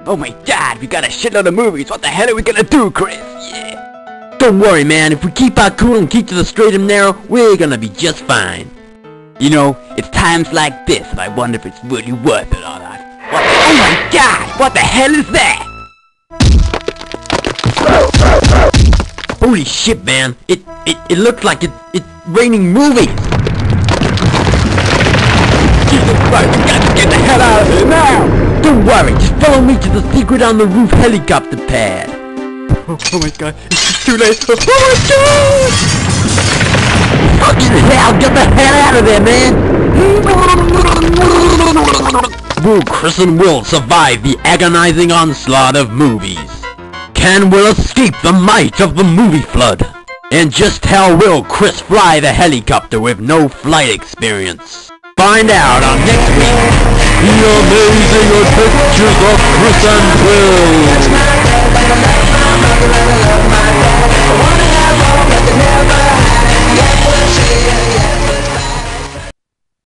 Oh my god, we got a shitload of movies. What the hell are we gonna do, Chris? Yeah. Don't worry, man. If we keep our cool and keep to the straight and narrow, we're gonna be just fine. You know, it's times like this that I wonder if it's really worth it or not. What? Oh my god! What the hell is that? Holy shit, man. It looks like it's raining movies. Jesus Christ, we gotta get the hell out of here now! Don't worry, just follow me to the secret on the roof helicopter pad. Oh my god, it's too late. Oh my god! Fucking hell, get the hell out of there, man! Will Chris and Will survive the agonizing onslaught of movies? Can Will escape the might of the movie flood? And just how will Chris fly the helicopter with no flight experience? Find out on next week, The Amazing Adventures of Chris and Will!